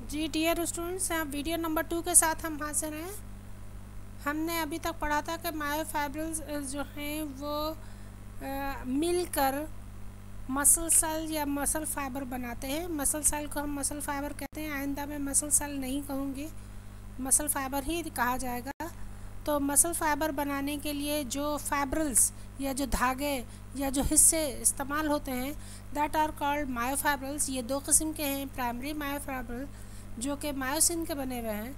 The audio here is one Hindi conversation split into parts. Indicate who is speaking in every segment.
Speaker 1: जी डियर स्टूडेंट्स, वीडियो नंबर 2 के साथ हम हाजिर हैं। हमने अभी तक पढ़ा था कि मायोफाइब्रिल्स जो हैं वो मिलकर मसल सेल या मसल फाइबर बनाते हैं। मसल सेल को हम मसल फाइबर कहते हैं। आइंदा में मसल सेल नहीं कहूँगी, मसल फाइबर ही कहा जाएगा। तो मसल फाइबर बनाने के लिए जो फाइब्रिल्स या जो धागे या जो हिस्से इस्तेमाल होते हैं दैट आर कॉल्ड मायोफाइब्रिल्स। ये दो किस्म के हैं, प्राइमरी मायोफाइब्रिल जो कि मायोसिन के बने हुए हैं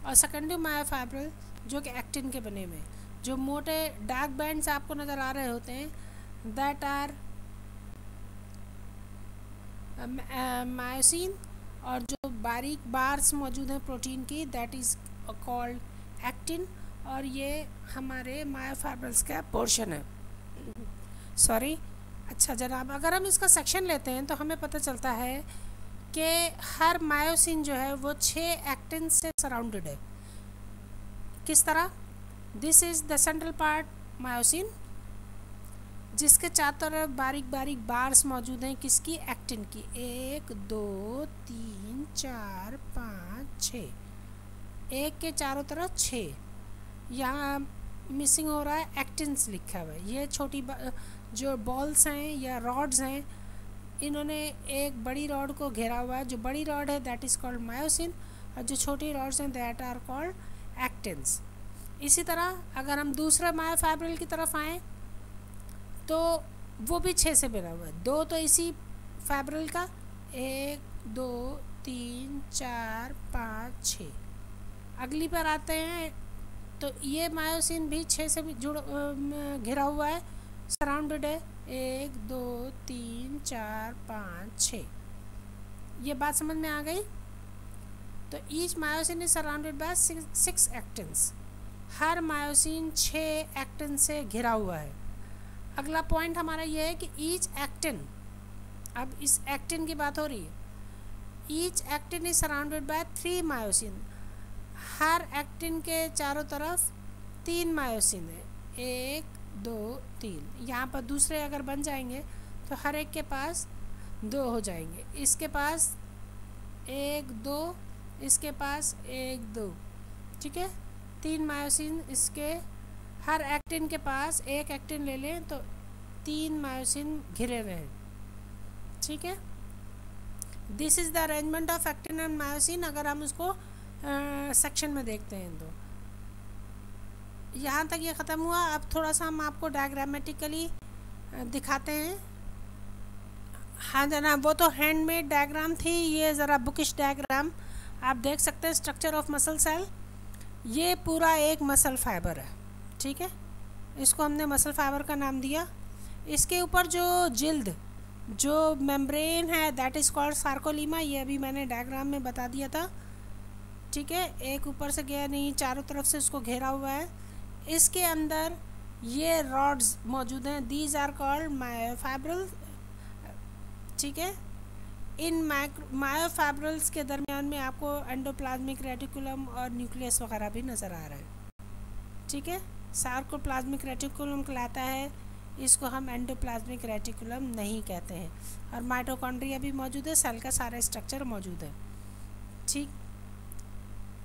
Speaker 1: और सेकेंडरी मायोफाइब्रिल जो कि एक्टिन के बने हुए हैं। जो मोटे डार्क बैंड्स आपको नज़र आ रहे होते हैं दैट आर मायोसिन, और जो बारीक बार्स मौजूद हैं प्रोटीन की दैट इज़ कॉल्ड एक्टिन, और ये हमारे मायोफाइब्रिल्स का पोर्शन है। सॉरी। अच्छा जनाब, अगर हम इसका सेक्शन लेते हैं तो हमें पता चलता है कि हर मायोसिन जो है वो 6 एक्टिन से सराउंडेड है। किस तरह? This is the central part myosin, जिसके चारों तरफ बारीक बारीक बार्स मौजूद हैं। किसकी? एक्टिन की। 1 2 3 4 5 6, एक के चारों तरफ 6। यहाँ मिसिंग हो रहा है, एक्टिन्स लिखा हुआ है। ये छोटी जो बॉल्स हैं या रॉड्स हैं, इन्होंने एक बड़ी रॉड को घेरा हुआ है। जो बड़ी रॉड है दैट इज़ कॉल्ड मायोसिन, और जो छोटी रॉड्स हैं दैट आर कॉल्ड एक्टिन्स। इसी तरह अगर हम दूसरा मायोफाइब्रिल की तरफ आएँ तो वो भी 6 से बना हुआ है। 2 तो इसी फाइब्रिल का, 1 2 3 4 5 6। अगली पर आते हैं तो ये मायोसिन भी 6 से भी घिरा हुआ है, सराउंडेड है। 1 2 3 4 5 6। ये बात समझ में आ गई? तो each myosin is surrounded by 6 actins. हर मायोसिन 6 एक्टिन से घिरा हुआ है। अगला पॉइंट हमारा ये है कि ईच एक्टिन, अब इस एक्टिन की बात हो रही है, each actin is surrounded bye 3 myosin. Her actin के चारों तरफ 3 मायोसिन है। 1 2 3। यहाँ पर दूसरे अगर बन जाएंगे तो हर एक के पास 2 हो जाएंगे। इसके पास 1 2, इसके पास 1 2। ठीक है, 3 मायोसिन इसके, हर एक्टिन के पास एक एक्टिन ले लें तो 3 मायोसिन घिरे हुए हैं। ठीक है, this is the arrangement of actin and myosin. अगर हम उसको सेक्शन में देखते हैं तो यहाँ तक ये ख़त्म हुआ। अब थोड़ा सा हम आपको डायग्रामेटिकली दिखाते हैं। हाँ जनाब, वो तो हैंडमेड डायग्राम थी, ये ज़रा बुकिश डायग्राम आप देख सकते हैं। स्ट्रक्चर ऑफ मसल सेल, ये पूरा एक मसल फाइबर है। ठीक है, इसको हमने मसल फाइबर का नाम दिया। इसके ऊपर जो जिल्द, जो मेम्ब्रेन है दैट इज़ कॉल्ड सार्कोलीमा। ये अभी मैंने डायग्राम में बता दिया था। ठीक है, एक ऊपर से गया नहीं, चारों तरफ से इसको घेरा हुआ है। इसके अंदर ये रॉड्स मौजूद हैं, दीज आर कॉल्ड मायोफाइब्रिल। ठीक है, इन मायोफाइब्रिल्स के दरमियान में आपको एंडोप्लाज्मिक रेटिकुलम और न्यूक्लियस वगैरह भी नज़र आ रहा है। ठीक है, सार्कोप्लाज्मिक रेटिकुलम कहलाता है, इसको हम एंडोप्लाज्मिक रेटिकुलम नहीं कहते हैं। और माइटोकॉन्ड्रिया भी मौजूद है, सेल का सारा स्ट्रक्चर मौजूद है। ठीक,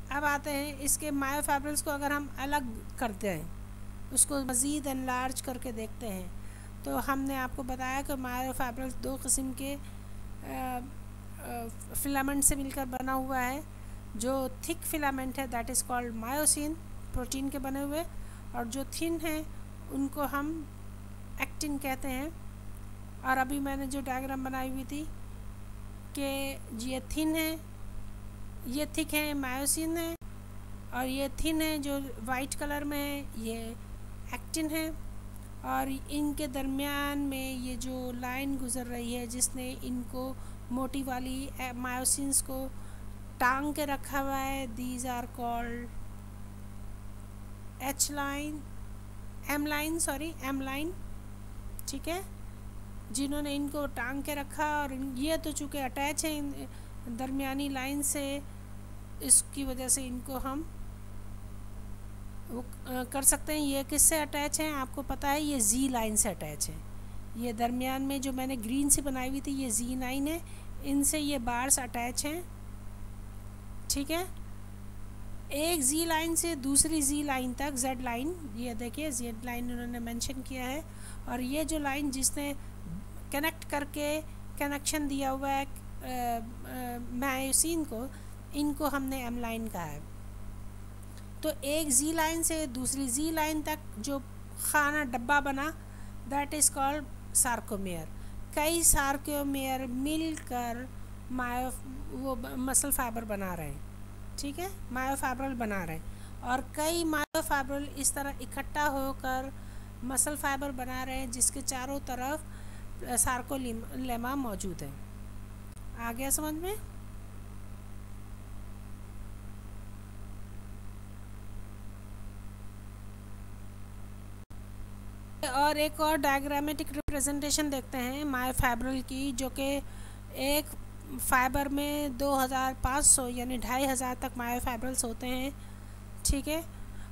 Speaker 1: अब आते हैं इसके मायोफाइब्रिल्स को अगर हम अलग करते हैं, उसको मज़ीद एनलार्ज करके देखते हैं, तो हमने आपको बताया कि मायोफाइब्रिल्स 2 किस्म के फिलामेंट से मिलकर बना हुआ है। जो थिक फिलामेंट है that is called myosin, protein के बने हुए, और जो थिन है उनको हम एक्टिन कहते हैं। और अभी मैंने जो डायग्राम बनाई हुई थी कि ये थिन है, ये थिक है मायोसिन है, और ये थिन है जो वाइट कलर में है ये एक्टिन है। और इनके दरमियान में ये जो लाइन गुज़र रही है जिसने इनको मोटी वाली मायोसिन्स को टांग के रखा हुआ है, these are called H line, M line, sorry M line. ठीक है, जिन्होंने इनको टांग के रखा, और ये तो चूँकि अटैच है इन दरमियानी लाइन से, इसकी वजह से इनको हम वो कर सकते हैं। ये किससे अटैच हैं आपको पता है? ये जी लाइन से अटैच है। ये दरमियान में जो मैंने ग्रीन से बनाई हुई थी ये जी लाइन है, इनसे ये बार्स अटैच हैं। ठीक है। एक जी लाइन से दूसरी जी लाइन तक, जेड लाइन, ये देखिए जेड लाइन उन्होंने मेंशन किया है, और ये जो लाइन जिसने कनेक्ट करके कनेक्शन दिया हुआ है मायोसिन को, इनको हमने एम लाइन कहा है। तो एक जी लाइन से दूसरी जी लाइन तक जो खाना डब्बा बना, दैट इज़ कॉल्ड सार्कोमेयर। कई सार्कोमेयर मिलकर वो मसल फाइबर बना रहे हैं, ठीक है, मायोफाइब्रल बना रहे हैं। और कई मायोफाइब्रल इस तरह इकट्ठा होकर मसल फाइबर बना रहे हैं जिसके चारों तरफ सार्कोलेमा मौजूद है। आ गया समझ में? और एक और डायग्रामेटिक रिप्रेजेंटेशन देखते हैं मायोफाइब्रल की, जो कि एक फाइबर में 2500 यानी 2500 तक मायोफाइब्रल्स होते हैं, ठीक है,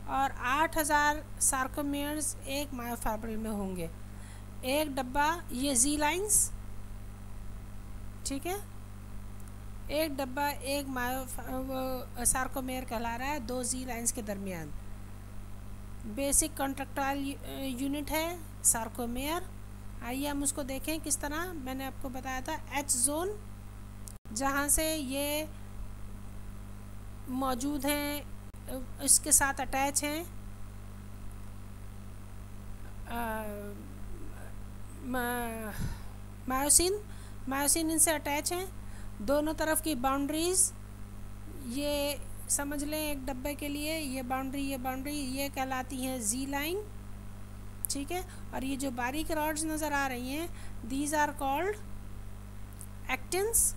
Speaker 1: और 8000 सार्कोमेयर्स एक मायोफाइब्रल में होंगे। एक डब्बा, ये जी लाइंस, ठीक है, एक डब्बा एक सार्कोमेयर कहला रहा है दो जी लाइंस के दरमियान। बेसिक कॉन्ट्रैक्टाइल यूनिट है सार्कोमेयर। आइए हम उसको देखें किस तरह। मैंने आपको बताया था एच जोन, जहाँ से ये मौजूद हैं, इसके साथ अटैच हैं मायोसिन इनसे अटैच हैं। दोनों तरफ की बाउंड्रीज़, ये समझ लें एक डब्बे के लिए ये बाउंड्री ये कहलाती हैं जी लाइन, ठीक है। और ये जो बारीक रॉड्स नज़र आ रही हैं, दीज आर कॉल्ड एक्टिन्स।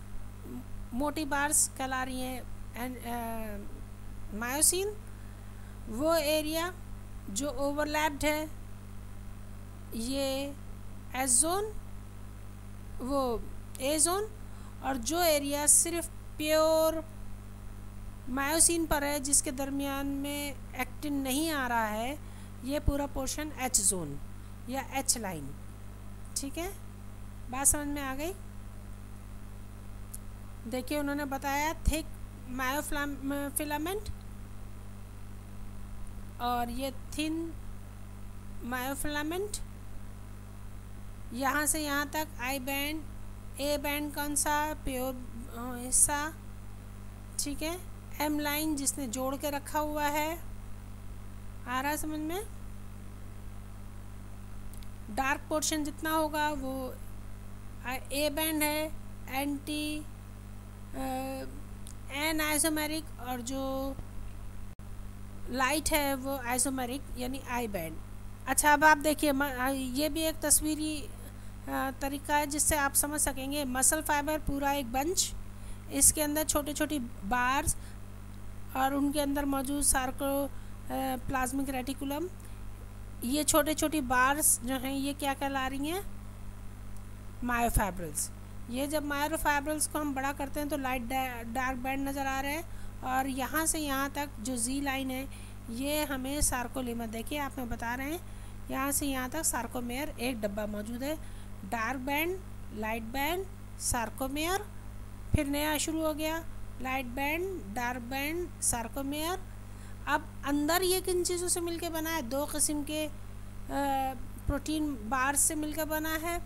Speaker 1: मोटी बार्स कहला रही हैं मायोसिन। वो एरिया जो ओवरलैप्ड है, ये एस जोन, वो ए जोन। और जो एरिया सिर्फ प्योर मायोसिन पर है, जिसके दरमियान में एक्टिन नहीं आ रहा है, ये पूरा पोर्शन एच जोन या एच लाइन, ठीक है। बात समझ में आ गई? देखिए उन्होंने बताया थिक मायोफिलामेंट और ये थिन मायोफिलामेंट। यहाँ से यहाँ तक आई बैंड, ए बैंड कौन सा, प्योर हिस्सा, ठीक है। एम लाइन जिसने जोड़ के रखा हुआ है, आ रहा है समझ में? डार्क पोर्शन जितना होगा वो ए बैंड है, एंटी एन आइसोमेरिक, और जो लाइट है वो आइसोमेरिक यानी आई बैंड। अच्छा, अब आप देखिए, ये भी एक तस्वीरी तरीका है जिससे आप समझ सकेंगे। मसल फाइबर पूरा एक बंच, इसके अंदर छोटे छोटी बार्स और उनके अंदर मौजूद सार्कोप्लाज्मिक रेटिकुलम। ये छोटे छोटी बार्स जो हैं ये क्या कहला रही हैं? मायोफाइब्रल्स। ये जब मायोफाइब्रल्स को हम बड़ा करते हैं तो लाइट डार्क बैंड नज़र आ रहे हैं, और यहाँ से यहाँ तक जो जी लाइन है ये हमें सार्कोलेमा, देखिए आप में बता रहे हैं, यहाँ से यहाँ तक सार्कोमेयर एक डब्बा मौजूद है। Dark band, light band, sarcomere, फिर नया शुरू हो गया light band, dark band, sarcomere. अब अंदर ये किन चीज़ों से मिलकर बना है? दो किस्म के प्रोटीन बार्स से मिलकर बना है,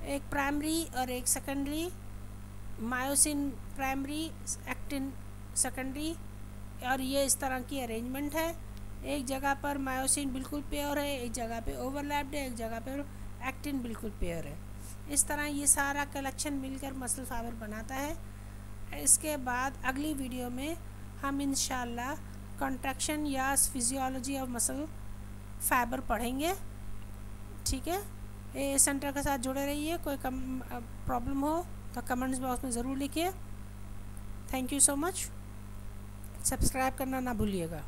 Speaker 1: एक प्राइमरी और एक secondary. Myosin primary, actin secondary, और ये इस तरह की अरेंजमेंट है। एक जगह पर मायोसिन बिल्कुल प्योर है, एक जगह पे ओवरलैप्ड है, एक जगह पर एक्टिन बिल्कुल प्योर है। इस तरह ये सारा कलेक्शन मिलकर मसल फाइबर बनाता है। इसके बाद अगली वीडियो में हम इंशाल्लाह कॉन्ट्रैक्शन या फिजियोलॉजी ऑफ मसल फाइबर पढ़ेंगे, ठीक है। ये सेंटर के साथ जुड़े रहिए। कोई प्रॉब्लम हो तो कमेंट्स बॉक्स में ज़रूर लिखिए। Thank you so much. Subscribe करना ना भूलिएगा।